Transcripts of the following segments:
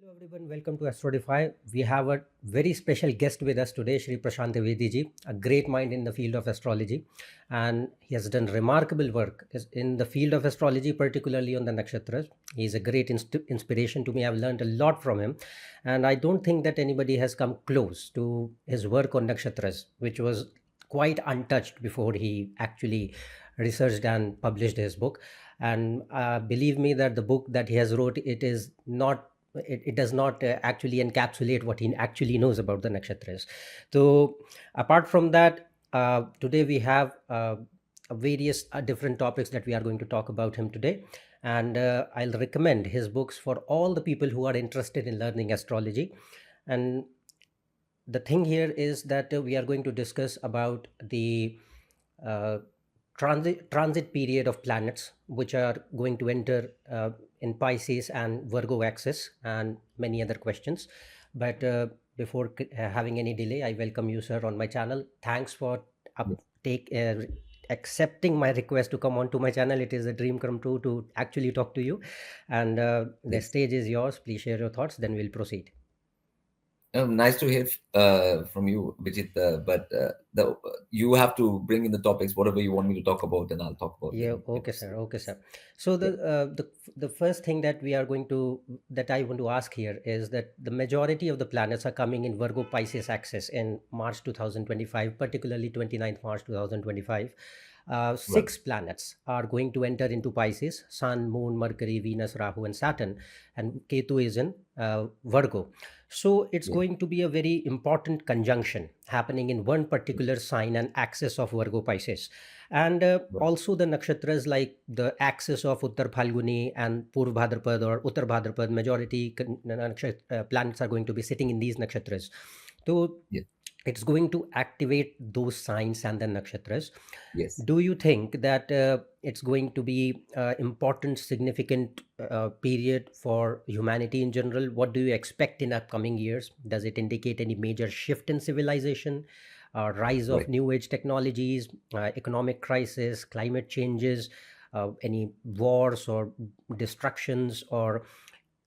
Hello everyone, welcome to Astrodify. We have a very special guest with us today, Shri Prashant Trivedi ji, a great mind in the field of astrology, and he has done remarkable work in the field of astrology, particularly on the nakshatras. He is a great inspiration to me. I've learned a lot from him, and I don't think that anybody has come close to his work on nakshatras, which was quite untouched before he actually researched and published his book. And believe me that the book that he has wrote, it does not actually encapsulate what he actually knows about the nakshatras. So apart from that, today we have various different topics that we are going to talk about him today, and I'll recommend his books for all the people who are interested in learning astrology. And the thing here is that we are going to discuss about the uh, transit period of planets which are going to enter in Pisces and Virgo axis, and many other questions. But before having any delay, I welcome you, sir, on my channel. Thanks for up, take accepting my request to come on to my channel. It is a dream come true to actually talk to you, and the Yes. stage is yours. Please share your thoughts, then we'll proceed. Nice to hear from you, Vijit. But you have to bring in the topics, whatever you want me to talk about, and I'll talk about Yeah, them. okay, sir. Okay, sir. So Yeah. the first thing that we are going to that I want to ask here is that the majority of the planets are coming in Virgo Pisces axis in March 2025, particularly 29th March 2025. Right. Six planets are going to enter into Pisces: Sun, Moon, Mercury, Venus, Rahu, and Saturn, and Ketu is in Virgo. So it's Yeah. going to be a very important conjunction happening in one particular sign and axis of Virgo Pisces. And Right. also the nakshatras like the axis of Uttar Phalguni and Purv Bhadrapad or Uttar Bhadrapad, majority planets are going to be sitting in these nakshatras. So Yeah. it's going to activate those signs and the nakshatras. Yes. Do you think that it's going to be important, significant period for humanity in general? What do you expect in upcoming years? Does it indicate any major shift in civilization, rise of Right. new age technologies, economic crisis, climate changes, any wars or destructions, or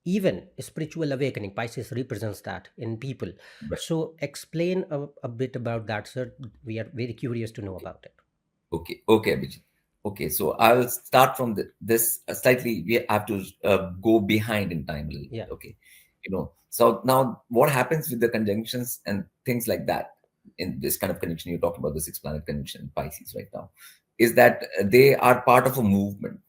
even spiritual awakening? Pisces represents that in people. Right. So explain a bit about that, sir. We are very curious to know Okay. about it. Okay. Okay, Vijit. Okay. So I'll start from this slightly. We have to go behind in time a little Yeah. bit. Okay. So now what happens with the conjunctions and things like that in this kind of conjunction you're talking about, the six planet conjunction in Pisces right now, is that they are part of a movement,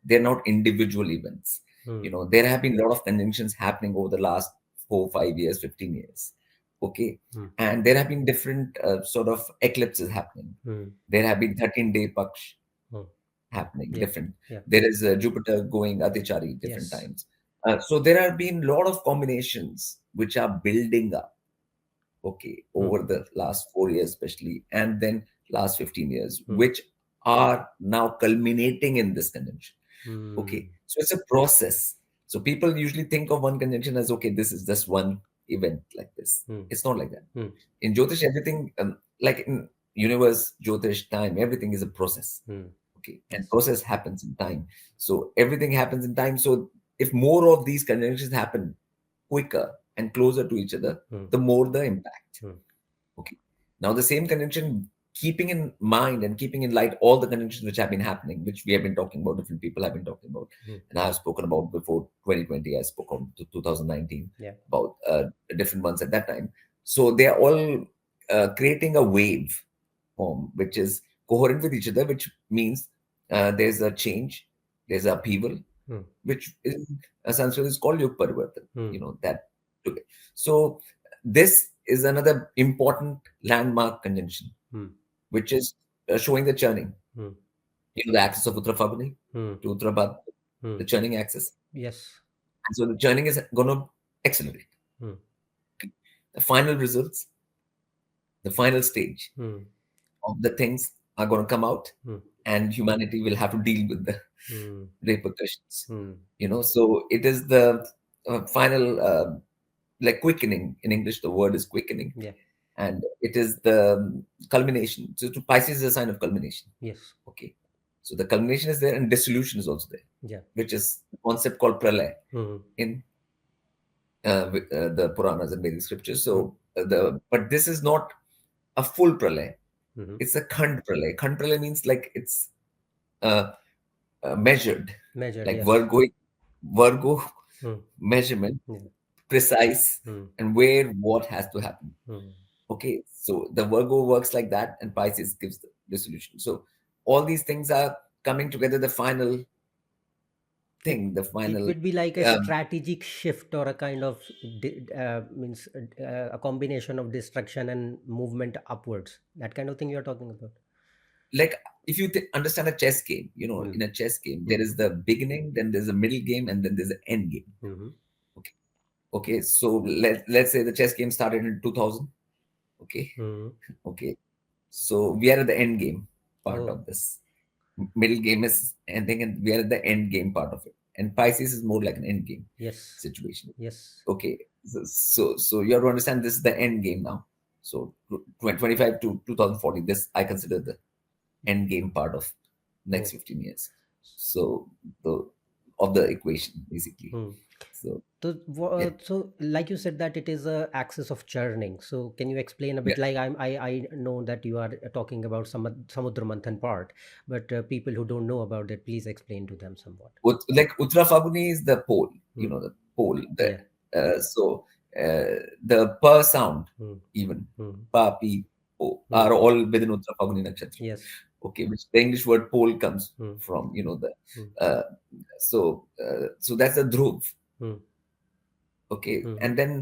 they're not individual events. Hmm. There have been a lot of conjunctions happening over the last 4 5 years, 15 years. Okay. Hmm. And there have been different sort of eclipses happening. Hmm. There have been 13-day paksh Hmm. happening, Yeah. different. Yeah. There is Jupiter going Adichari different Yes. times. So there have been a lot of combinations which are building up, okay, Hmm. over the last 4 years, especially, and then last 15 years, Hmm. which are now culminating in this conjunction. Okay, Hmm. so it's a process. So people usually think of one conjunction as, okay, this is just one event like this. Hmm. It's not like that. Hmm. In Jyotish, everything, like in universe, Jyotish, time, everything is a process. Hmm. Okay, and Yes. process happens in time. So everything happens in time. So if more of these conjunctions happen quicker and closer to each other, Hmm. the more the impact. Hmm. Okay. Now, the same conjunction, keeping in mind and keeping in light all the conjunctions which have been happening, which we have been talking about, different people have been talking about, Hmm. and I have spoken about before 2020, I spoke on 2019 Yeah. about different ones at that time. So they are all creating a wave form, which is coherent with each other, which means there's a change, there's a upheaval, Hmm. which in Sanskrit is called Yug Parivartan, Hmm. that today. So this is another important landmark conjunction, Hmm. which is showing the churning. Hmm. The axis of Uttara Phalguni Hmm. to Uttara Bhad, Hmm. the churning axis. Yes. And so the churning is going to accelerate. Hmm. The final results, the final stage Hmm. of the things are going to come out, Hmm. and humanity will have to deal with the Hmm. repercussions. Hmm. So it is the final, like quickening. In English, the word is quickening, Yeah. and it is the culmination. So to Pisces is a sign of culmination. Yes. Okay, so the culmination is there, and dissolution is also there, Yeah. which is a concept called pralay Hmm. in the Puranas and Vedic scriptures. Hmm. So but this is not a full pralay. Hmm. It's a khand pralay. Khand pralay means like it's uh, measured, Measured, like yes. Virgo Hmm. measurement, Yeah. precise, Hmm. and where what has to happen. Hmm. Okay, so the Virgo works like that, and Pisces gives the resolution. So all these things are coming together. The final It thing, the it final. would be like a Um, strategic shift, or a kind of means a combination of destruction and movement upwards. That kind of thing you're talking about. like if you understand a chess game, Hmm. in a chess game, there Hmm. is the beginning, then there's a middle game, and then there's an end game. Hmm. Okay. Okay. So let's say the chess game started in 2000. Okay. Hmm. Okay. So we are at the end game part Oh, of this. Middle game is ending, and we are at the end game part of it. And Pisces is more like an end game yes. situation. Yes. Okay. So you have to understand this is the end game now. So 2025 to 2040, this I consider the end game part of next Oh. 15 years. So the of the equation basically. Hmm. So So, yeah, so like you said that it is a axis of churning. So can you explain a yeah. bit? Like I know that you are talking about Samudra Manthan part, but people who don't know about it, please explain to them somewhat. Like Uttara Falguni is the pole, Hmm. the pole. Yeah. So the per sound, Hmm. even Hmm. pa, pi, po, Hmm. are all within Uttara Falguni nakshatra. Yes. Okay, which the English word pole comes Hmm. from, the Hmm. uh, so that's the dhruv. Hmm. Okay, Hmm. and then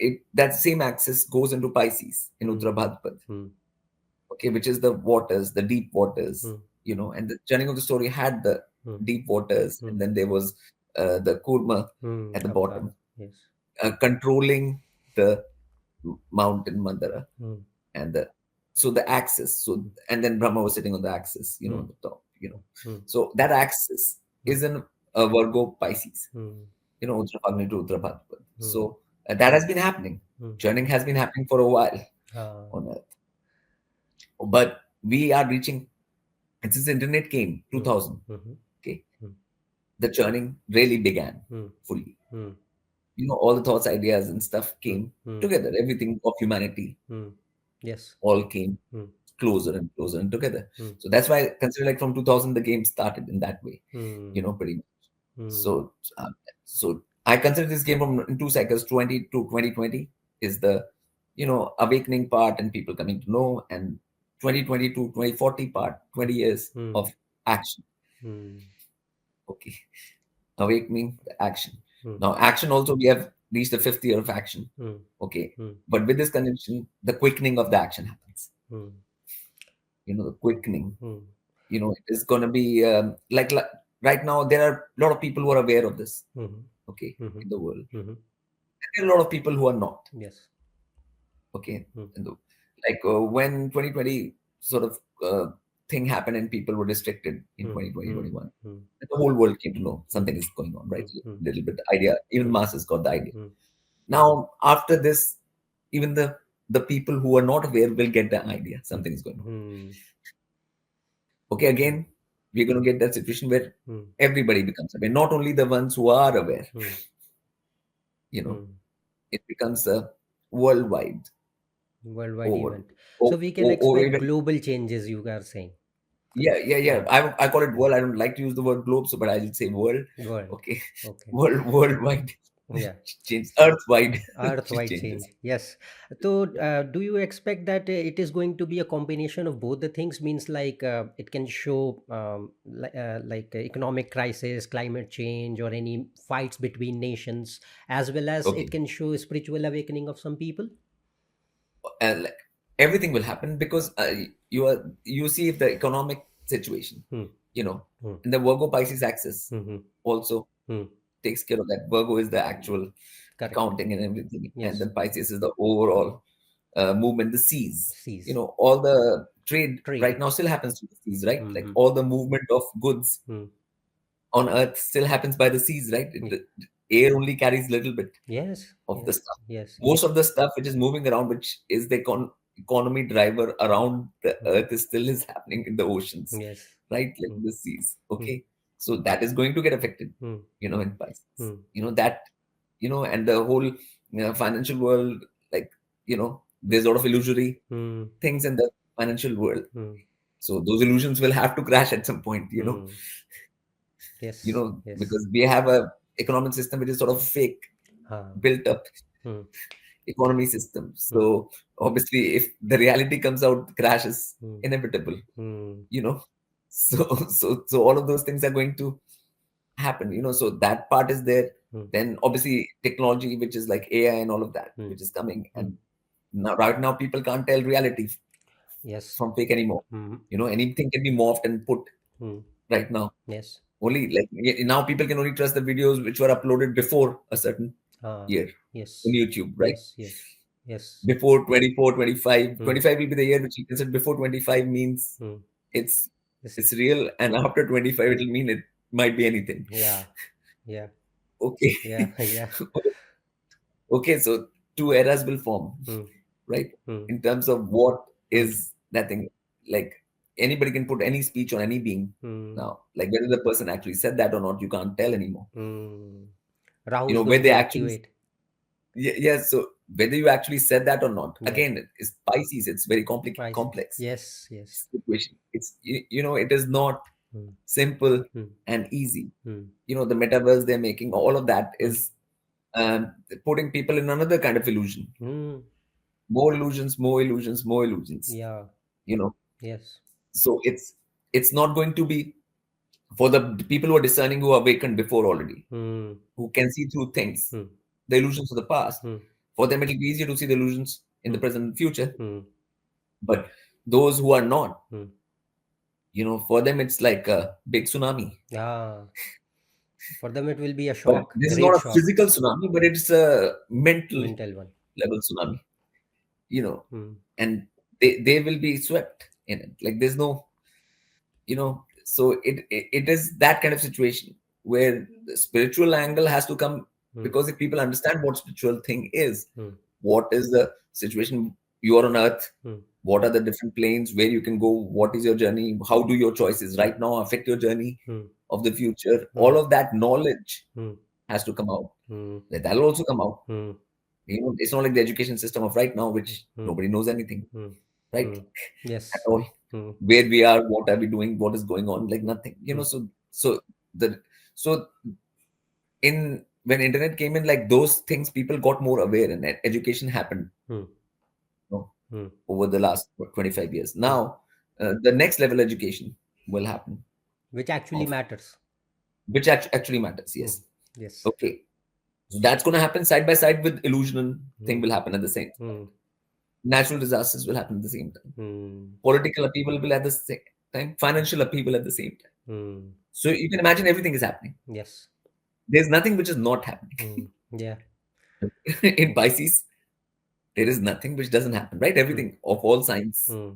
it that same axis goes into Pisces in Hmm. Uttara Bhadpad. Hmm. Okay, which is the waters, the deep waters, Hmm. and the turning of the story had the Hmm. deep waters, Hmm. and then there was the Kurma Hmm. at the Avtara. bottom, Yes. controlling the mountain Mandara, Hmm. and the axis. So Hmm. and then Brahma was sitting on the axis, Hmm. on the top. Hmm. So that axis Hmm. is in Virgo Pisces, Hmm. Uttara Falguni to Uttara Bhadpad. Hmm. So that has been happening. Hmm. Churning has been happening for a while Ah. on Earth, but we are reaching. And since the internet came, Hmm. 2000, Hmm. okay, Hmm. the churning really began Hmm. fully. Hmm. All the thoughts, ideas, and stuff Hmm. came Hmm. together. Everything of humanity Hmm. Yes. all came Hmm. closer and closer and together. Hmm. So that's why I consider like from 2000 the game started in that way, Hmm. pretty much. Hmm. So I consider this game from in 2 cycles, 20 to 2020 is the awakening part and people coming to know, and 2020 to 2040 part, 20 years Hmm. of action. Hmm. Okay. Awakening, the action. Hmm. Now, action also, we have reached the fifth year of action. Hmm. Okay. Hmm. But with this conjunction, the quickening of the action happens. Hmm. The quickening, Hmm. it is going to be like right now, there are a lot of people who are aware of this, Hmm. okay, Hmm. in the world. Hmm. And there are a lot of people who are not, Yes. okay. Hmm. Like when 2020 sort of thing happened and people were restricted in Hmm. 2020, Hmm. 21, Hmm. the whole world came to know Hmm. something is going on, right? Hmm. Hmm. Little bit idea, even Hmm. masses got the idea. Hmm. Now, after this, even the people who are not aware will get the idea something is going on. Hmm. Okay, Hmm. again, we're going to get that situation where Hmm. everybody becomes aware, not only the ones who are aware. Hmm. You know, Hmm. it becomes a worldwide Worldwide over. event. So Oh, we can oh, or expect even global changes, you are saying. yeah. Ah. I call it world. I don't like to use the word globe, so but I'll say world. World. Okay, Okay. worldwide Yeah. change, earthwide Earth-wide changes. change. Yes. So, do you expect that it is going to be a combination of both the things? Means like it can show like economic crisis, climate change, or any fights between nations, as well as it Okay, can show spiritual awakening of some people. and like everything will happen because you see if the economic situation, Hmm. you know, Hmm. in the Virgo Pisces axis Hmm. also Hmm. takes care of that. Virgo is the actual Correct. accounting and everything, and Yes. then Pisces is the overall movement, the seas. Seas. All the trade right Trade. now still happens to the seas, right? Like Hmm. all the movement of goods Hmm. on Earth still happens by the seas, right? The air only carries little bit Yes. of the Yes. stuff. Yes. Most of the stuff which is moving around, which is the economy driver around the Hmm. Earth, is still is happening in the oceans, Yes. right? Like Hmm. in the seas. Hmm. Okay, so that is going to get affected, Hmm. in Pisces. Hmm. That. and the whole financial world, like, there's a lot of illusory Hmm. things in the financial world. Hmm. So those illusions will have to crash at some point, Hmm. Yes. Yes. because we have a economic system which is sort of fake, Ah. built up Hmm. economy system. Hmm. So obviously, if the reality comes out, crash is Hmm. inevitable. Hmm. You know, so so all of those things are going to happen. So that part is there. Hmm. Then obviously technology, which is like AI and all of that, Hmm. which is coming, Hmm. and now right now people can't tell reality Yes. from fake anymore. Hmm. Anything can be morphed and put Hmm. right now. Yes. Only like now people can only trust the videos which were uploaded before a certain Ah. year on Yes. YouTube, right? Yes. Yes. Yes. Before 24, 25. Hmm. 25 will be the year which you can say before 25 means Hmm. it's Yes. it's real, and after 25 it'll mean it might be anything. Yeah. Yeah. Okay. Yeah. Yeah. Okay, so two eras will form, Hmm. right? Hmm. In terms of what Hmm. is that thing. Like anybody can put any speech on any being Hmm. now. Like whether the person actually said that or not, you can't tell anymore. Hmm. Rahu's Where going they to actually, activate. yeah, so whether you actually said that or not, Yeah. again, it's Pisces, it's very Prices. complex Yes. Yes. situation. It's, it is not Hmm. simple Hmm. and easy. Hmm. The metaverse they're making, all of that Hmm. is putting people in another kind of illusion. Hmm. More illusions, more illusions, more illusions. Yeah. You know, Yes. so it's not going to be for the people who are discerning, who are awakened before already, Hmm. who can see through things, Hmm. the illusions of the past. Hmm. For them, it'll be easier to see the illusions in the Hmm. present and future. Hmm. But those who are not, Hmm. for them, it's like a big tsunami. Yeah. For them, it will be a But shock, this is not great a shock, physical tsunami, but it's a mental mental one. level tsunami, you know, Hmm. and they will be swept in it. Like there's no, so it is that kind of situation where the spiritual angle has to come, Hmm. because if people understand what spiritual thing is, Hmm. what is the situation you are on earth, Hmm. what are the different planes where you can go, what is your journey, how do your choices right now affect your journey Hmm. of the future, Hmm. all of that knowledge Hmm. has to come out. Hmm. That'll also come out. Hmm. It's not like the education system of right now, Hmm. which Hmm. nobody knows anything, Hmm. right? Hmm. At Yes. all. Hmm. Where we are, what are we doing, what is going on, like nothing. Hmm. The so in when internet came in, like those things, people got more aware, and education happened, Hmm. you know, Hmm. over the last 25 years. Hmm. Now, the next level education will happen, Which actually of matters. which actually matters. Hmm. Yes. Yes. Okay. So that's going to happen side by side with illusion thing Hmm. will happen at the same time. Hmm. Natural disasters will happen at the same time. Hmm. Political upheaval will at the same time. Financial upheaval at the same time. Hmm. So you can imagine everything is happening. Yes. There's nothing which is not happening. Hmm. Yeah. In Pisces, there is nothing which doesn't happen, right? Hmm. Everything of all signs. Hmm.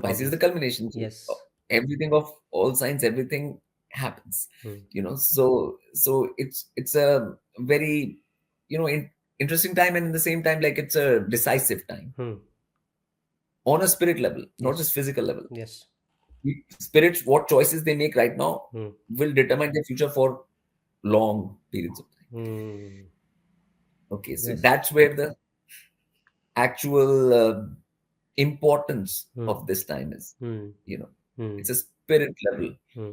Pisces is the Obvious. culmination. So Yes. everything of all signs, everything happens. Hmm. So it's a very, interesting time, and in the same time, like it's a decisive time Hmm. on a spirit level, not just Yes. physical level. Yes. Spirits, what choices they make right now Hmm. will determine their future for long periods of time. Hmm. Okay, so Yes. that's where the actual importance Hmm. of this time is. Hmm. You know, Hmm. it's a spirit level, Hmm.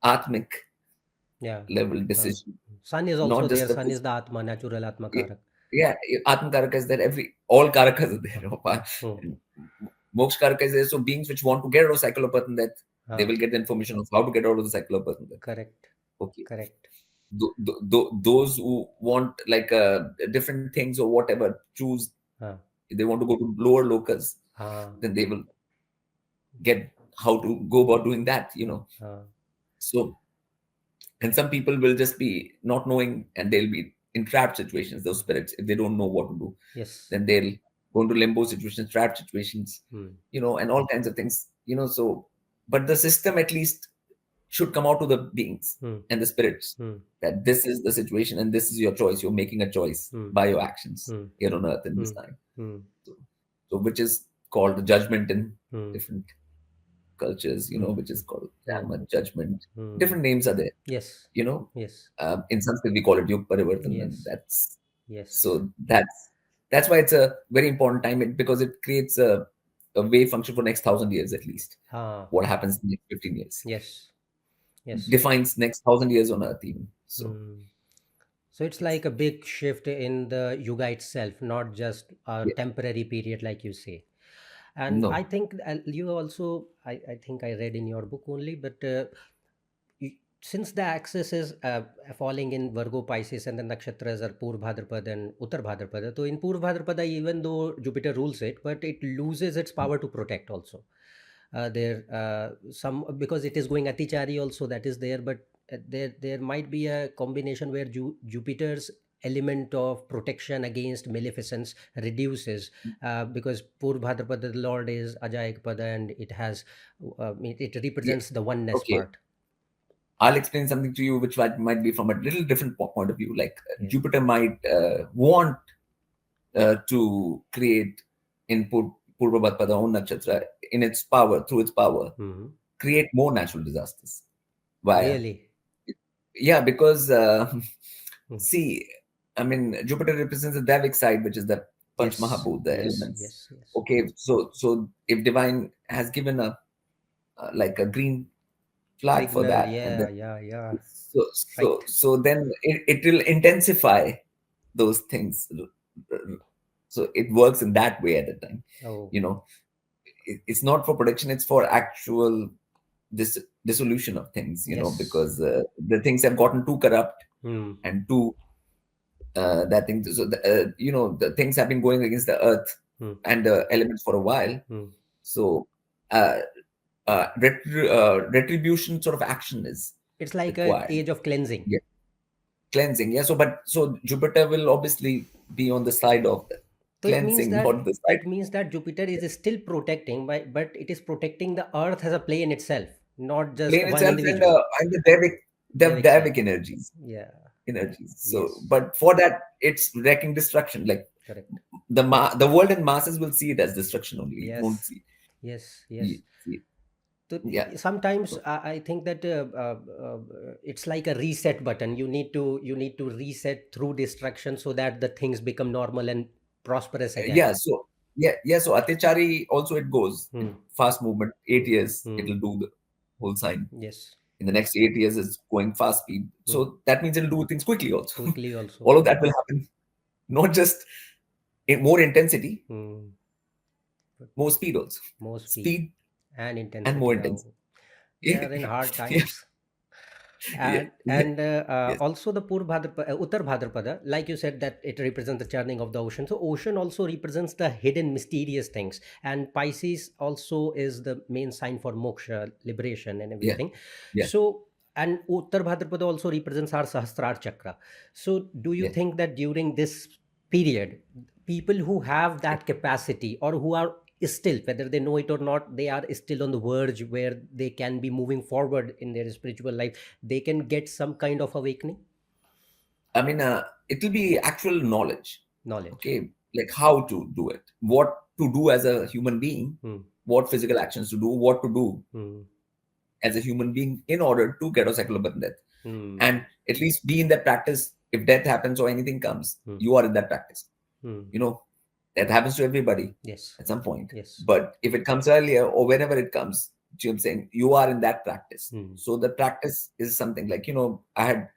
atmic Yeah. level Uh, decision, Sun is also not there. just the Sun is the Atma, natural Atma yeah, Karak. yeah, Atma Karaka is there. All Karakas are there. Hmm. And Moksha Karaka is there. So beings which want to get out of cycle of birth and death, they Ah, will get the information of how to get out of the cycle of birth and death. correct. Okay. Correct. Those who want like different things or whatever, choose, Ah. if they want to go to lower locus, Ah. then they will get how to go about doing that. Ah. So, and some people will just be not knowing, and they'll be in trapped situations, those spirits, if they don't know what to do, Yes. then they'll go into limbo situations, trapped situations, Hmm. and all kinds of things. But the system at least should come out to the beings Hmm. and the spirits, Hmm. that this is the situation and this is your choice. You're making a choice Hmm. by your actions Hmm. here on earth in this Hmm. time. Hmm. So which is called the judgment in Hmm. different. cultures, Hmm. which is called Hmm. Dharma, judgment. Hmm. Different names are there. Yes. You know, Yes. in Sanskrit we call it Yug Parivartan, and Yes. that's Yes. so that's why it's a very important time because it creates a wave function for next 1,000 years at least. Ah. What happens in the next 15 years Yes. Yes. defines next 1,000 years on Earth even. So Hmm. So it's it's like a big shift in the Yuga itself, not just a yeah, temporary period, like you say. And I no, think you also, I think I read in your book only, but since the axis is falling in Virgo, Pisces, and the nakshatras are Pur Bhadrapada and Uttar Bhadrapada. So in Pur Bhadrapada, even though Jupiter rules it, but it loses its power to protect also. There some because it is going Atichari also, that is there, but there might be a combination where Jupiter's element of protection against maleficence reduces, because Pur Bhadrapada, the Lord is Ajayakpada, and it has it yeah, represents the oneness okay. part. I'll explain something to you which might be from a little different point of view. Like Yeah. Jupiter might want to create in Purvabhadrapada own nakshatra in its power, through its power, Hmm. create more natural disasters. Why? Really? Yeah, because Hmm. see, I mean, Jupiter represents the Davic side, which is the Panch Yes, Mahabhut, the yes, elements. yes, yes. Okay, so if divine has given a like a green flag for Signal, that, and yeah, then yeah, yeah. Right. so then it will intensify those things. So it works in that way at the time. Oh, You know, it's not for protection; it's for actual dissolution of things. yes. Because the things have gotten too corrupt Hmm. and too that thing. So the things have been going against the earth Hmm. and the elements for a while. Hmm. So retribution sort of action is It's like a required. age of cleansing. Yeah, cleansing. Yeah. So Jupiter will obviously be on the side of the So it means cleansing, that not the side. Jupiter is still protecting, but it is protecting the Earth as a plane itself, not just Plane one itself and individual. the Davic side. Davic energies. Yeah. So, Yes. but for that, it's wrecking destruction. Like Correct. the world and masses will see it as destruction only. It won't Yes. see. Yes. Yeah. Yes. See. So Yeah. sometimes So, I think that it's like a reset button. You need to reset through destruction so that the things become normal and prosperous again. yeah. So So Atyachari also it goes Hmm. in fast movement. 8 years Hmm. it'll do the whole sign. Yes. In the next 8 years, it's going fast speed. Hmm. So that means it'll do things quickly also. Quickly also. All of that will happen. Not just in more intensity, Hmm. But more speed also. more speed Speed and and more intensity. Oh, intensity. we Yeah. are in hard Yeah. times. Yeah. Yes. Also the Uttar Bhadrapada, like you said, that it represents the churning of the ocean. So ocean also represents the hidden, mysterious things, and Pisces also is the main sign for moksha, liberation, and Yeah. everything. Yeah. So, and Uttar Bhadrapada also represents our Sahasrar chakra. So, do you Yeah. think that during this period, people who have Yeah. that capacity, or who are still, whether they know it or not, they are still on the verge where they can be moving forward in their spiritual life, they can get some kind of awakening? I mean, it will be actual knowledge. Knowledge. Okay. Like how to do it, what to do as a human being, Hmm. what physical actions to do, what to do Hmm. as a human being in order to get a secular death. Hmm. And at least be in that practice. If death happens or anything comes, Hmm. you are in that practice. Hmm. You know, that happens to everybody Yes. at some point. Yes. But if it comes earlier or whenever it comes, I'm saying you are in that practice. Hmm. So the practice is something like, I had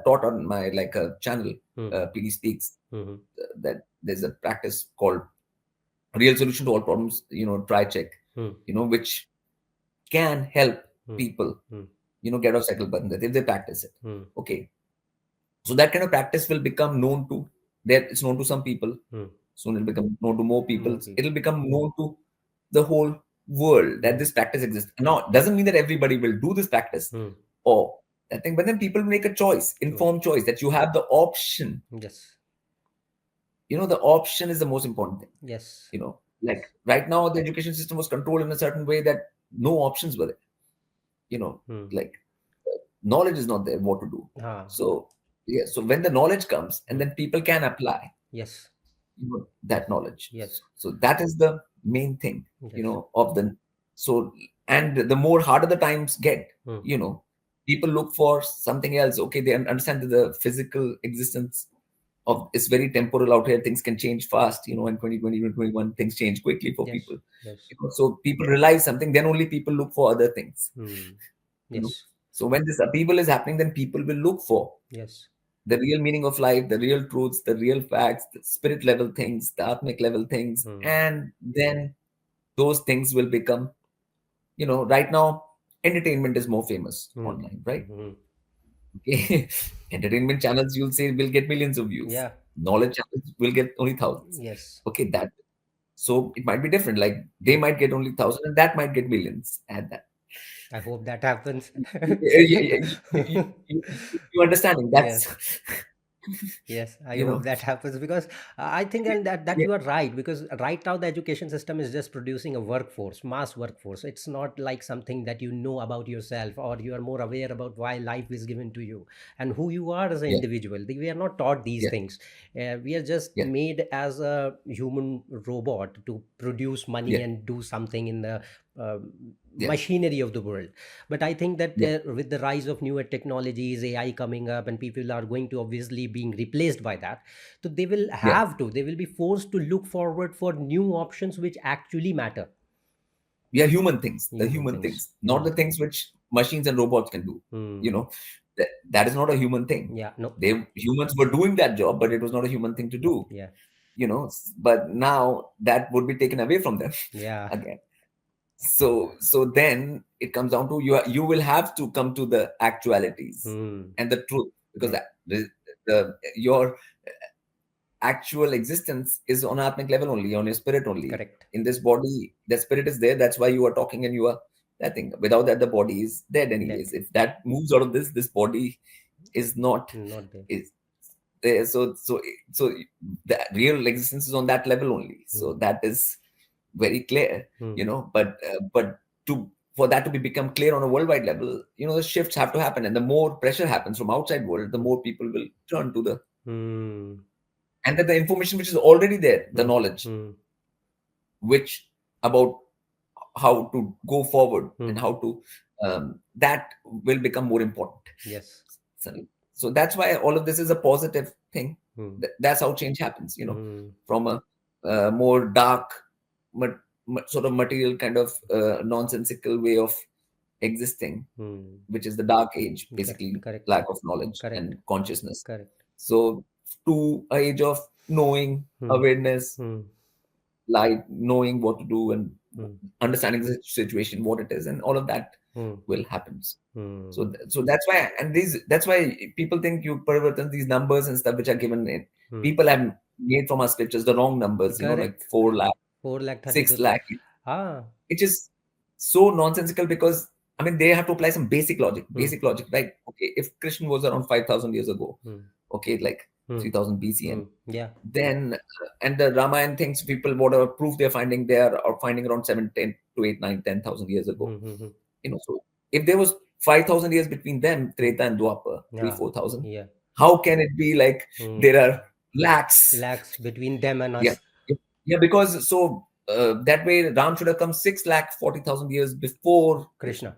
taught on my like a channel, Hmm. PD Speaks, Hmm. that there's a practice called real solution to all problems, try check, Hmm. which can help Hmm. people, Hmm. get off cycle button that if they practice it. Hmm. Okay. So that kind of practice will become known to that it's known to some people. Hmm. Soon it'll become known to more people. More people. It'll become known to the whole world that Hmm. this practice exists. Now, it doesn't mean that everybody will do this practice Hmm. or that thing, but then people make a choice, Choice. informed choice, that you have the option. Yes. The option is the most important thing. Yes. Like Yes. right now, the education system was controlled in a certain way that no options were there. Hmm. Like knowledge is not there, what to do. Ah. So, yeah, so when the knowledge comes and Hmm. then people can apply Yes. that knowledge. Yes. So that is the main thing, Yes. of the so And the more harder the times get, Hmm. people look for something else. Okay, they understand that the physical existence of is very temporal out here. Things can change fast, in 2020, 2021, things change quickly for Yes. people. Yes. So people realize something, then only people look for other things. Hmm. You know. Yes. So when this upheaval is happening, then people will look for Yes. the real meaning of life, the real truths, the real facts, the spirit level things, the atmic level things, Hmm. and then those things will become, right now, entertainment is more famous Hmm. online, right? Hmm. Okay. Entertainment channels, you'll say, will get millions of views. Yeah. Knowledge channels will get only thousands. Yes. Okay, that so it might be different. Like they Hmm. might get only thousand, and that might get millions at that. I hope that happens. You understanding? Yes. That's Yes, I you hope know. that happens because I think and that Yeah, you are right because right now the education system is just producing a workforce, mass workforce. It's not like something that you know about yourself or you are more aware about why life is given to you and who you are as an yeah, individual. We are not taught these yeah, things. We are just yeah, made as a human robot to produce money yeah, and do something in the uh, yeah, machinery of the world. But I think that yeah, with the rise of newer technologies, AI coming up, and people are going to obviously being replaced by that, so yeah. they will be forced to look forward for new options which actually matter. We are human things, the Human human things. things, not Hmm. the things which machines and robots can do. You Hmm. know, that is not a human thing. Yeah. No. Humans were doing that job, but it was not a human thing to do. Yeah. But now that would be taken away from them Yeah. again. So then it comes down to you will have to come to the actualities Hmm. and the truth, because True. your actual existence is on atmic level only, on your spirit only. Correct. In this body, the spirit is there. That's why you are talking and you are that thing. Without that, the body is dead Dead. anyways. If that moves out of this body is not Not there. is there. So the real existence is on that level only. Hmm. So that is very clear, Hmm. but to for that to be become clear on a worldwide level, the shifts have to happen, and the more pressure happens from outside world, the Hmm. more people will turn to the Hmm. and that the information which is already there, the Hmm. knowledge Hmm. which about how to go forward Hmm. and how to that will become more important. Yes. So, so that's why all of this is a positive thing. Hmm. That's how change happens, Hmm. from a more dark, sort of material kind of nonsensical way of existing, Hmm. which is the dark age, Correct. basically Correct. lack of knowledge Correct. and consciousness. Correct. So to a age of knowing, Hmm. awareness, Hmm. light, knowing what to do, and Hmm. understanding the situation, what it is, and all of that Hmm. will happen. Hmm. So that's why, and that's why people think you Parivartan, these numbers and stuff which are given in. Hmm. People have made from our scriptures the wrong numbers, like Correct. 4 lakh, 4 lakh 6 32. lakh. Ah. It is so nonsensical because I mean they have to apply some Hmm. basic logic, right? Okay, if Krishna was around 5,000 years ago, Hmm. okay, like Hmm. 3000 BCN, Hmm. Yeah. then and the Ramayana thinks people whatever proof they're finding, they are finding around 7, 10 to 8, 9, 10,000 years ago. Hmm. Hmm. Hmm. So if there was 5,000 years between them, Hmm. Treta and Dwapar, 3, Yeah. 4,000, Yeah. how can it be like Hmm. there are lakhs? Lakhs between them and Yeah. us. Yeah, because so that way Ram should have come 6 lakh 40,000 years before Krishna. Krishna.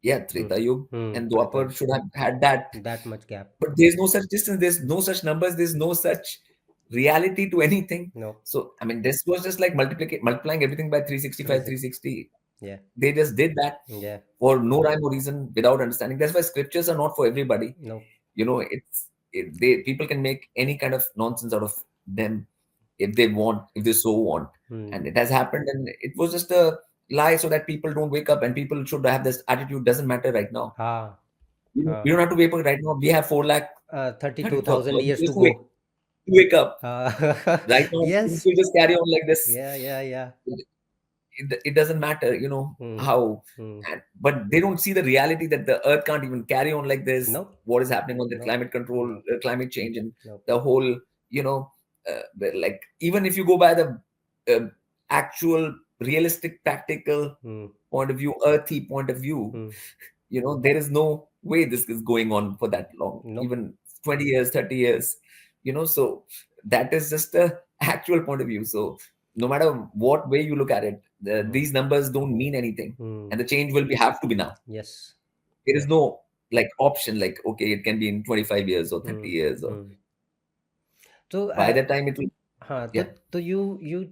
Yeah, Hmm. Treta Yuga Hmm. and Treta. Dwapar should have had that. That much gap. But there's no such distance, there's no such numbers, there's no such reality to anything. No. So, I mean, this was just like multiplying everything by 365, 36. 360. Yeah. They just did that Yeah. for no rhyme or reason without understanding. That's why scriptures are not for everybody. No. They people can make any kind of nonsense out of them if they want, if they so want. Hmm. And it has happened, and it was just a lie so that people don't wake up and people should have this attitude. Doesn't matter right now. Ah. We don't have to wake up right now. We have 4 lakh 32,000 30,000 years years to to wake, go. to wake up. Right now, things Yes. will just carry on like this. Yeah. Yeah. Yeah. It doesn't matter, Hmm. how. Hmm. But they don't see the reality that the earth can't even carry on like this. No. What is happening on the No. climate control, No. climate change, and No. the whole, like even if you go by the uh, actual realistic practical Hmm. point of view, earthy point of view, Hmm. there is no way this is going on for that long, No. even 20 years, 30 years, so that is just the actual point of view. So no matter what way you look at it, these numbers don't mean anything, and the change will be have to be now. Yes. There is Yeah. no like option like, okay, it can be in 25 years or 30 years, or So, by that time it will. so, Yeah, so you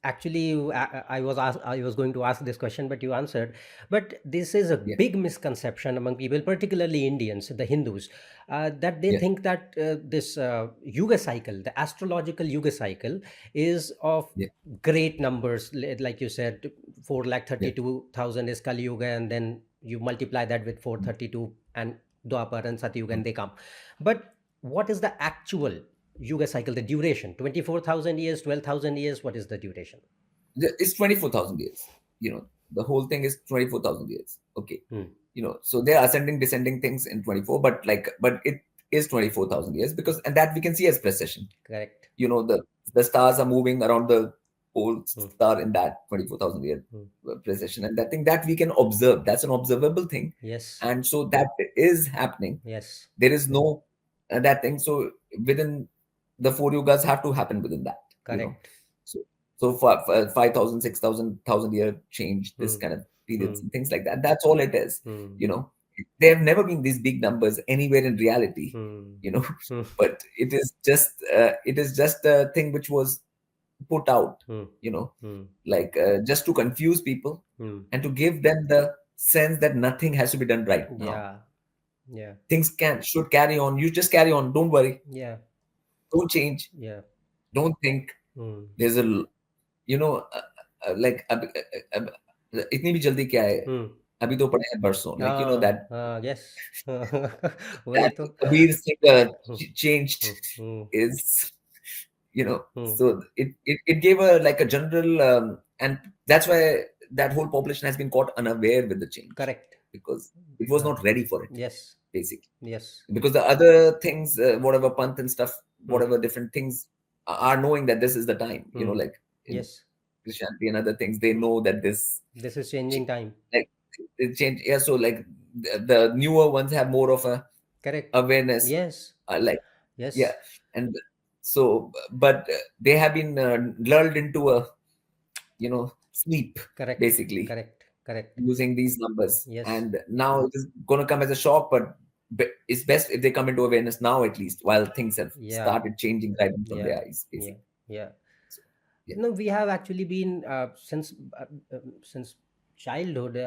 actually, I was going to ask this question, but you answered. But this is a yeah, big misconception among people, particularly Indians, the Hindus, that they yeah, think that this Yuga cycle, the astrological Yuga cycle, is of yeah, great numbers. Like you said, four lakh yeah. 32,000 is Kali Yuga, and then you multiply that with 432 and Dwapar and Satyuga, Mm. and they come. But what is the actual Yuga cycle, the duration? 24,000 years, 12,000 years? What is the duration? It's 24,000 years. The whole thing is 24,000 years. Okay. Hmm. So they are ascending, descending things in 24, but it is 24,000 years, because, and that we can see as precession. Correct. The stars are moving around the whole Hmm. star in that 24,000 year Hmm. precession, and that thing that we can observe, that's an observable thing. Yes. And so that is happening. Yes. There is no that thing. So within the four yugas have to happen within that. Correct. So for 5,000, 6,000 year change, this Hmm. kind of periods Hmm. and things like that. That's all it is. Hmm. You know, there have never been these big numbers anywhere in reality. Hmm. You know, Hmm. but it is just a thing which was put out. Hmm. You know, Hmm. like just to confuse people Hmm. and to give them the sense that nothing has to be done right now. Yeah. Yeah. Things should carry on. You just carry on. Don't worry. Yeah. Don't change. Yeah. Don't think. Hmm. There's a like इतनी भी जल्दी क्या है, Hmm. अभी तो पड़े हैं बरसों, like that Yes. वही that तो. Kabir Singh Hmm. changed Hmm. Hmm. is, Hmm. so it gave a like a general, and that's why that whole population has been caught unaware with the change, Correct. because it was not ready for it, Yes. basically. Yes. Because the other things, whatever panth and stuff, Hmm. whatever different things are knowing that this is the time, Hmm. like in Yes. Christianity and other things, they know that this This is changing time. like it change. Yeah, so like the newer ones have more of a Correct. awareness, Yes. like, yeah. Yes. And so, but they have been lulled into a sleep, Correct. basically, Correct. Correct. using these numbers, Yes. and now it is going to come as a shock, but it's best if they come into awareness now, at least while things have Yeah. started changing right in front of Yeah. their eyes, Yeah. basically. Yeah. So, yeah, No, we have actually been since childhood.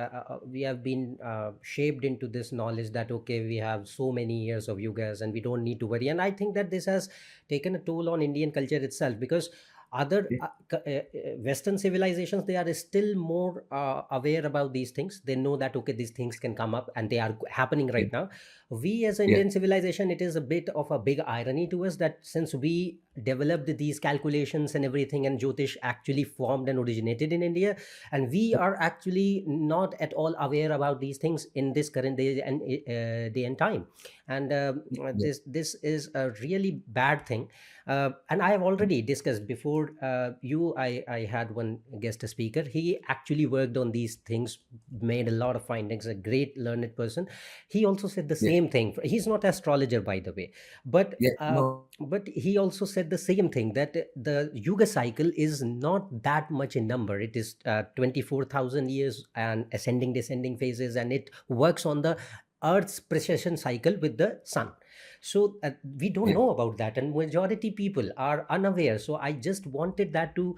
We have been shaped into this knowledge that okay, we have so many years of yugas and we don't need to worry. And I think that this has taken a toll on Indian culture itself, because other yeah, Western civilizations, they are still more aware about these things. They know that okay, these things can come up and they are happening yeah, right now. We as an yeah, Indian civilization, it is a bit of a big irony to us that since we developed these calculations and everything, and Jyotish actually formed and originated in India, and we are actually not at all aware about these things in this current day and time. And yeah, this is a really bad thing. And I have already discussed before I had one guest speaker. He actually worked on these things, made a lot of findings, a great learned person. He also said the yeah, same thing. He's not astrologer, by the way, but yeah. No, he also said the same thing, that the Yuga cycle is not that much in number. It is 24,000 years and ascending, descending phases, and it works on the Earth's precession cycle with the sun. So we don't yeah, know about that, and majority people are unaware. So I just wanted that to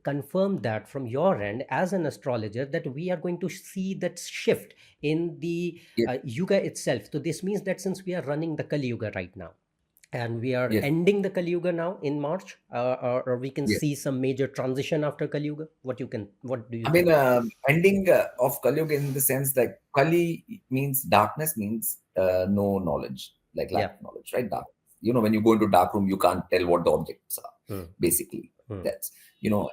confirm that from your end as an astrologer, that we are going to see that shift in the yeah, Yuga itself. So this means that since we are running the Kali Yuga right now, and we are yes, ending the Kali Yuga now in March, or we can yes. see some major transition after Kali Yuga. What do you I mean, think? ending of Kali Yuga, in the sense like Kali means darkness, means no knowledge, like lack Yeah. of knowledge, right? Dark. When you go into dark room, you can't tell what the objects are, Hmm. basically. Hmm. That's,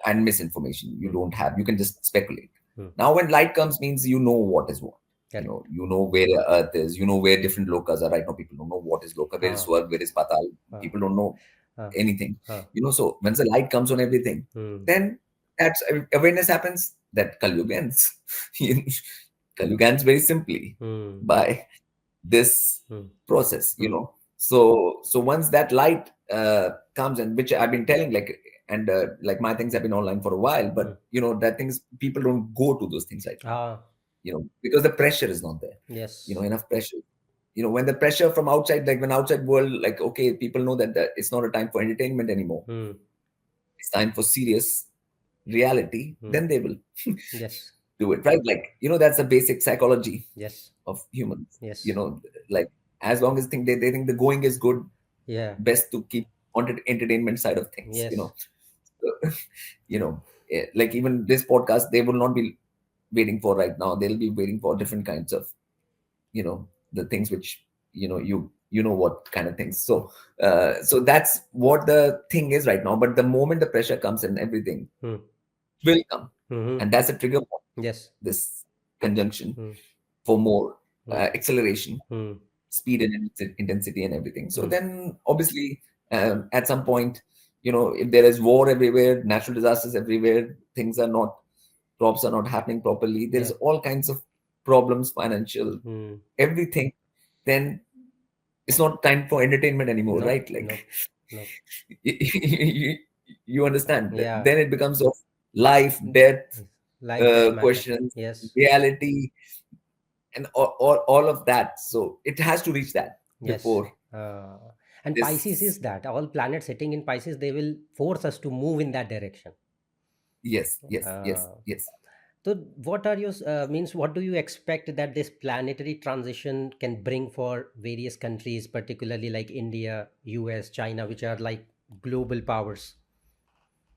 and misinformation. You don't have, you can just speculate. Hmm. Now, when light comes, means you know what is what. Correct. You know where the earth is, you know where different lokas are. Right now, people don't know what is loka, where is Ah, swarg, where is patal. ah, People don't know ah, anything. ah. So once the light comes on everything, Hmm. then that's awareness happens, that Kali ends. Kali ends very simply Hmm. by this Hmm. process. Hmm. So once that light comes, and which I've been telling, like and like my things have been online for a while, Mm. but that things, people don't go to those things right now, Ah, because the pressure is not there, yes. enough pressure. When the pressure from outside, like when outside world, like, okay, people know that it's not a time for entertainment anymore, Mm. it's time for serious reality, Mm. then they will Yes. do it, right? Like, that's the basic psychology Yes. of humans. Yes. Like, as long as they think the going is good, Yeah. best to keep on the entertainment side of things. Yes. So, like even this podcast, they will not be waiting for right now. They'll be waiting for different kinds of, the things which, what kind of things. So that's what the thing is right now. But the moment the pressure comes in, everything Mm. will come, Mm-hmm. and that's a trigger point, Yes. this conjunction, Mm. for more Mm. acceleration, Mm. speed and intensity and everything. So Mm. then obviously, at some point, if there is war everywhere, natural disasters everywhere, things are not, crops are not happening properly, there's Yeah. all kinds of problems, financial, Mm. everything, then it's not time for entertainment anymore, Nope. right? Like, Nope. Nope. you, you understand. Yeah. Then it becomes of life, death, Life, death matter. questions, Yes. reality, and all of that. So it has to reach that Yes. before Uh, and Pisces is this. that all planets sitting in Pisces, they will force us to move in that direction. Yes, yes, yes, Uh, yes. so, what are your means? What do you expect that this planetary transition can bring for various countries, particularly like India, US, China, which are like global powers?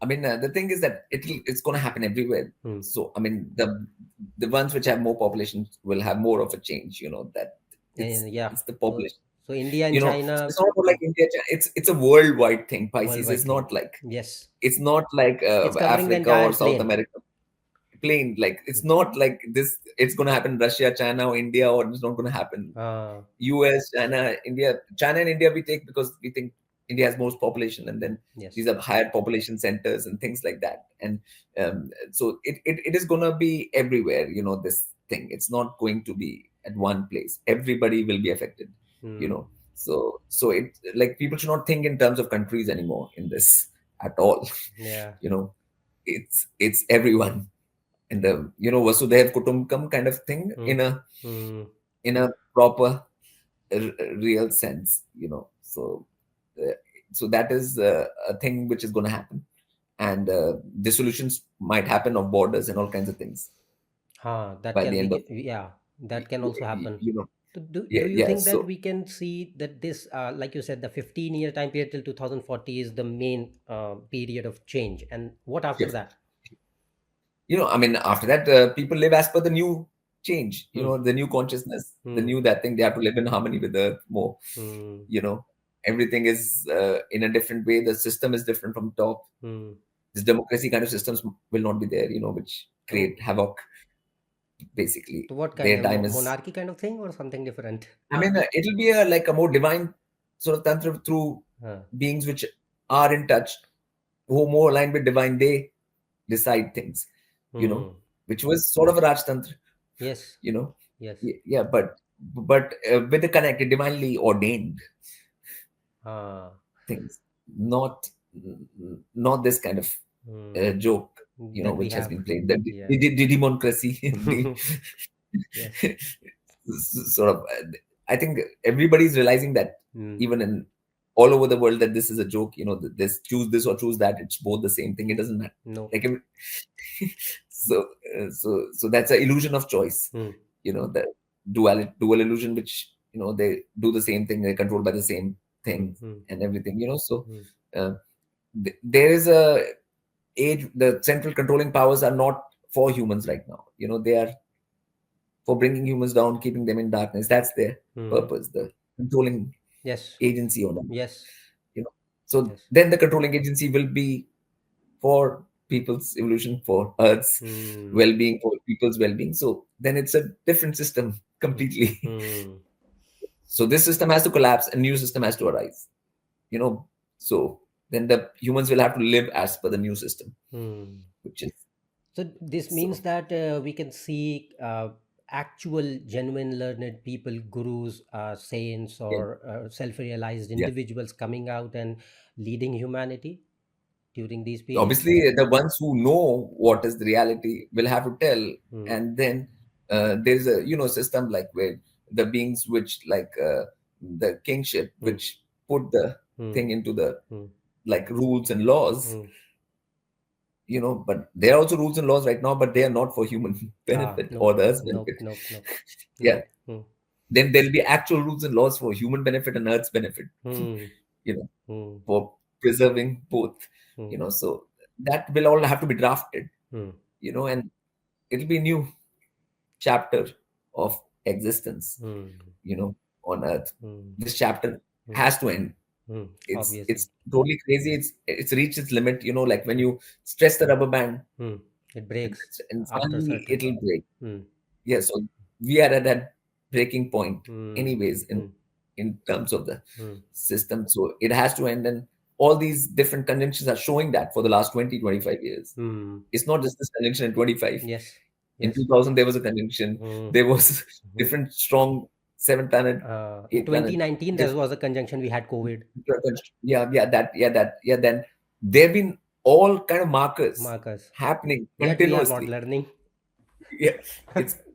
I mean, the thing is that it's going to happen everywhere. Hmm. So I mean, the ones which have more population will have more of a change. That it's And yeah, it's the so population. so India and China, It's not about like India. It's a worldwide thing. Pisces is worldwide thing. not like, Yes, it's not like it's covering the Africa or entire South plane. America plain. Like, Hmm. it's not like this. It's going to happen Russia, China, or India, or it's not going to happen Uh, US, China, India. China and India we take because we think India has most population, and then yes. these are higher population centers and things like that. And so it is going to be everywhere. This thing. It's not going to be at one place. Everybody will be affected. You Hmm. know. So it, like, people should not think in terms of countries anymore in this at all. Yeah. you know, it's everyone in the, Vasudev Kutumbakam kind of thing, Hmm. in a Hmm. proper real sense. Uh, so that is a thing which is going to happen, and dissolutions might happen of borders and all kinds of things That by can the be, end of, yeah, that can also happen. you know Do yeah, you yeah. think that So we can see that this, like you said, the 15-year time period till 2040 is the main period of change? And what after shift, that? I mean, after that, people live as per the new change, Hmm. the new consciousness, the Hmm. new, that thing, they have to live in harmony with the earth more. Hmm. you know Everything is in a different way, the system is different from top. Hmm. This democracy kind of systems will not be there, which Oh, create havoc. Basically, so what kind their of time is, monarchy kind of thing or something different? I mean, it'll be like a more divine sort of tantra, through Huh. beings which are in touch, who are more aligned with divine. They decide things, you know, Hmm. which was sort of a Raj Tantra, Yes. you know. Yes. Yeah, but with the connected, divinely ordained Ah. things, not not this kind of Hmm. joke, That we which has have. been played. The Yeah. democracy, Yes. sort of. I think everybody's realizing that, Hmm. even in all over the world, that this is a joke. That this, choose this or choose that. It's both the same thing. It doesn't matter. No. Like, so that's an illusion of choice. Hmm. The dual illusion, which, they do the same thing. They're controlled by the same Hmm. thing Hmm. and everything. So Hmm. uh, there is a age. The central controlling powers are not for humans right now. They are for bringing humans down, keeping them in darkness. That's their Hmm. purpose, the controlling Yes. agency on them. Yes. You know, so Yes. then the controlling agency will be for people's evolution, for Earth's Hmm. well-being, for people's well-being. So then it's a different system Hmm. completely. Hmm. So this system has to collapse, a new system has to arise. You know, so then the humans will have to live as per the new system, Hmm. which is So this means so. that we can see actual, genuine, learned people, gurus, saints, Yeah, or self-realized yeah. individuals coming out and leading humanity. during these periods. Obviously, the ones who know what is the reality will have to tell, and then there's a system like where the beings which the kingship which put the thing into the like rules and laws, but there are also rules and laws right now, but they are not for human benefit or Nope, the earth's nope, benefit. nope, nope, Yeah, nope. then there'll be actual rules and laws for human benefit and earth's benefit, you know for preserving both, so that will all have to be drafted, and it'll be a new chapter of existence, on earth. This chapter has to end. It's Obviously. totally crazy. It's reached its limit, like when you stress the rubber band, It breaks and after a suddenly certain. it'll break. Yeah, so we are at that breaking point Mm, anyways mm, in terms of the mm, system, so it has to end. And all these different conjunctions are showing that for the last 20-25 years. mm. It's not just this conjunction in 25. Yes, In yes. 2000 there was a conjunction, Mm, there was mhm. different strong 7 planet, In 8 planet, 2019, there different, was a conjunction. We had COVID then there have been all kind of markers markers. happening Yet we are not continuously. learning. Yeah,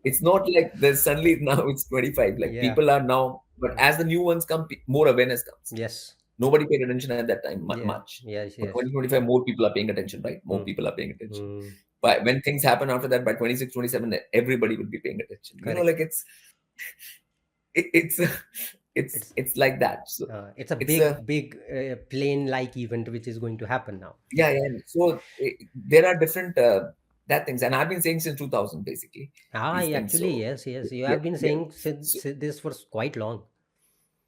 it's not like there's suddenly now it's 25, like Yeah. people are now, but as the new ones come, more awareness comes. Yes. Nobody paid attention at that time Yeah. much, Yes. but Yes. 2025 more people are paying attention, right? More Mm, people are paying attention. mm. But when things happen after that, by 26, 27, everybody will be paying attention, Correct. like it's It's it's like that. So it's a it's a big plane-like event which is going to happen now. yeah. So there are different that things, and I've been saying since 2000 basically these things. Actually, So yes, yes. You yeah, have been yeah. saying So this for quite long.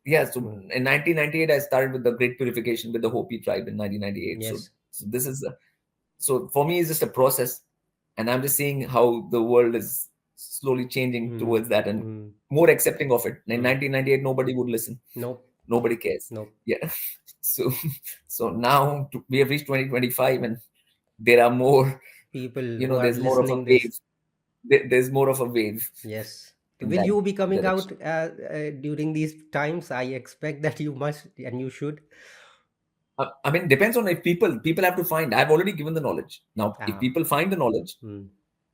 yeah, so Mm. in 1998 I started with the Great Purification with the Hopi tribe in 1998. So Yes. this is so for me it's just a process, and I'm just seeing how the world is slowly changing Mm, towards that and mm, more accepting of it. In mm. 1998 nobody would listen, Nope. nobody cares. Nope. Yeah. So now we have reached 2025, and there are more, People who are there's more of a listening this. wave. There's more of a wave Yes. in Will that you be coming out direction. during these times? I expect that you must and you should. I mean, depends on if people have to find. I've already given the knowledge. Now, if Ah. people find the knowledge, Mm,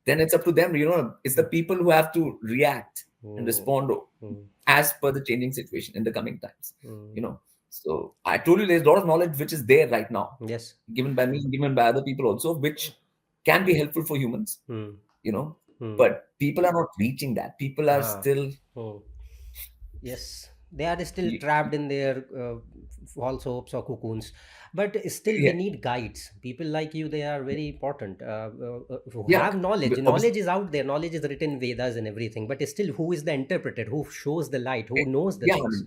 then it's up to them. It's the mm, people who have to react and mm, respond mm, as per the changing situation in the coming times. mm. You know, so I told you there's a lot of knowledge which is there right now, Yes. given by me, given by other people also, which can be helpful for humans. Mm, You know, mm. but people are not reaching that. People are Ah. still Oh. Yes, they are still y- trapped in their false hopes or cocoons, but still we yeah, need guides. People like you, they are very important. Who yeah. have knowledge. Obviously, Knowledge is out there. Knowledge is written in Vedas and everything. But still, who is the interpreter? Who shows the light? Who knows the yeah. things?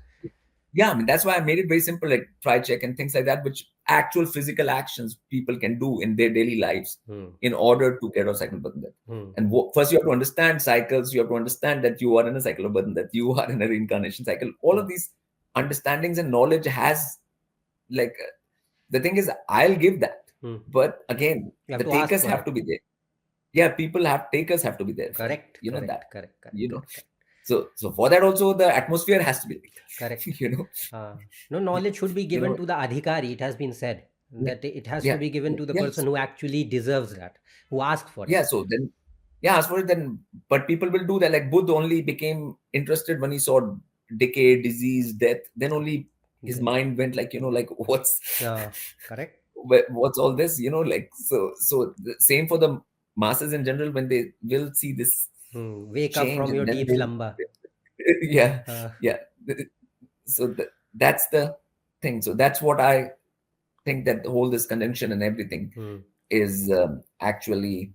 Yeah, I mean, that's why I made it very simple, like try check and things like that, which actual physical actions people can do in their daily lives Hmm. in order to get out of cycle of birth and death. Hmm. And first, you have to understand cycles. You have to understand that you are in a cycle of birth and death. You are in a reincarnation cycle. All Hmm. of these understandings and knowledge has, like, the thing is, I'll give that. Hmm. But again, You have the to ask takers for have it. to be there. Yeah, takers have to be there for it. Correct. You know Correct. that. Correct. Correct. You know, Correct. Correct. so for that also the atmosphere has to be like Correct. that. No, knowledge should be You given know, to the adhikari. It has been said yeah, that it has to yeah, be given to the yeah. person who actually deserves that, who asked for it. Yeah, so then, yeah, as for it, then, but people will do that. Like Buddha only became interested when he saw decay, disease, death. Then only his The- mind went like, like Uh, correct. what's all this? Like so. The same for the masses in general when they will see this Wake up change, from and your then deep slumber. yeah, Uh, yeah. So that's the thing. So that's what I think, that the whole this conjunction and everything hmm, is actually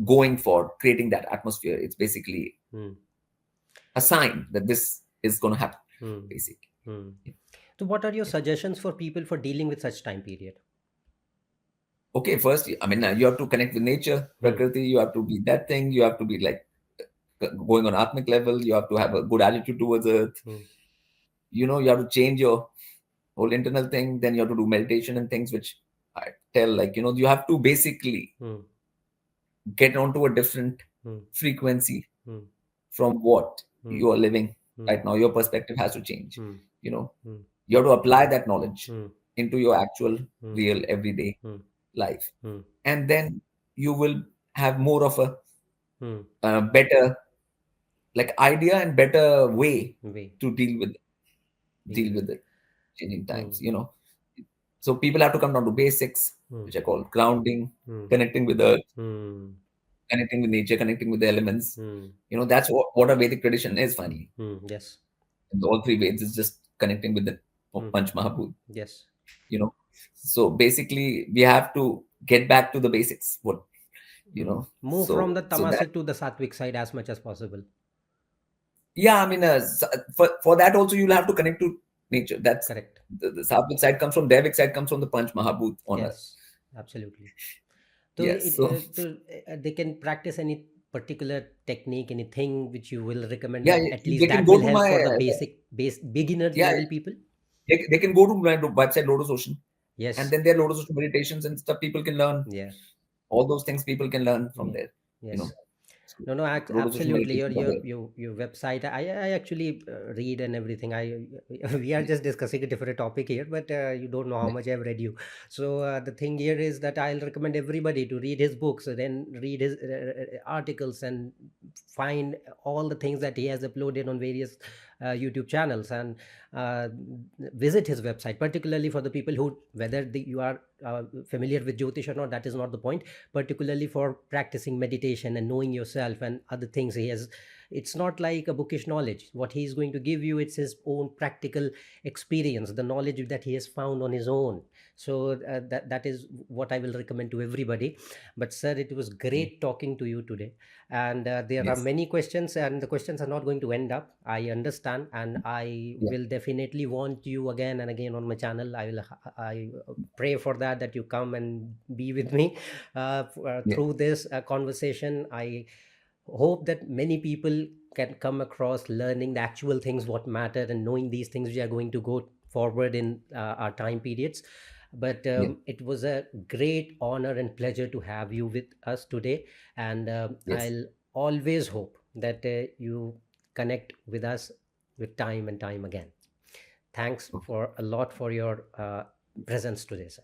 going for creating that atmosphere. It's basically hmm, a sign that this is going to happen, hmm, basically. hmm. So, what are your suggestions for people for dealing with such time period? Okay, first, I mean, you have to connect with nature, Hmm, Prakriti. You have to be that thing. You have to be like going on atmic level. You have to have a good attitude towards Earth. hmm, You have to change your whole internal thing. Then you have to do meditation and things, which I tell, like, you have to basically hmm, get onto a different hmm, frequency hmm, from what hmm, you are living hmm, right now. Your perspective has to change. hmm, You know, hmm, you have to apply that knowledge hmm, into your actual Hmm. real everyday Hmm. life, Hmm. and then you will have more of Hmm. a better like idea and better way Way to deal deal with with it. the changing Hmm. times. So people have to come down to basics, Hmm. which are called grounding, Hmm. connecting with earth, Hmm. connecting with nature, connecting with the elements. Hmm. That's what a Vedic tradition is finally. Hmm. Yes. And all three Veds is just connecting with the Hmm. Panch Mahabhut. Yes. You know, so basically we have to get back to the basics. What you Hmm. know, Move from so the so that tamasic to the sattvic side as much as possible. yeah, I mean, for that also you'll have to connect to nature. That's Correct. the Sattvic side comes from Devic side comes from the Panch Mahabhut on earth. Yes. Absolutely. So Yes, so they can practice any particular technique, anything which you will recommend yeah, that at least they can that go will to help my for the base beginner yeah, level people. they can go to my website Lotus Ocean, and Yes. then there are Lotus Ocean meditations and stuff people can learn. Yeah. All those things people can learn from Yeah. there. You know, Yes. so No, no, Lotus Ocean absolutely. meditations are there. Your website. I actually read and everything. We are Yeah, just discussing a different topic here, but you don't know how yeah, much I've read you. So the thing here is that I'll recommend everybody to read his books, and then read his articles, and find all the things that he has uploaded on various YouTube channels, and uh, visit his website. Particularly for the people who, whether you are familiar with Jyotish or not, that is not the point. Particularly for practicing meditation and knowing yourself and other things, he has, it's not like a bookish knowledge what he's going to give you. It's his own practical experience, the knowledge that he has found on his own. So that is what I will recommend to everybody. But sir, it was yeah. great talking to you today, and there are Yes, many questions, and the questions are not going to end up, I understand, and I yeah, will definitely want you again and again on my channel. I pray for that you come and be with me yeah, through this conversation. I hope that many people can come across learning the actual things what matter, and knowing these things we are going to go forward in our time periods. But yeah, it was a great honor and pleasure to have you with us today, and yes. I'll always hope that you connect with us with time and time again. Thanks Okay. for a lot for your presence today, sir.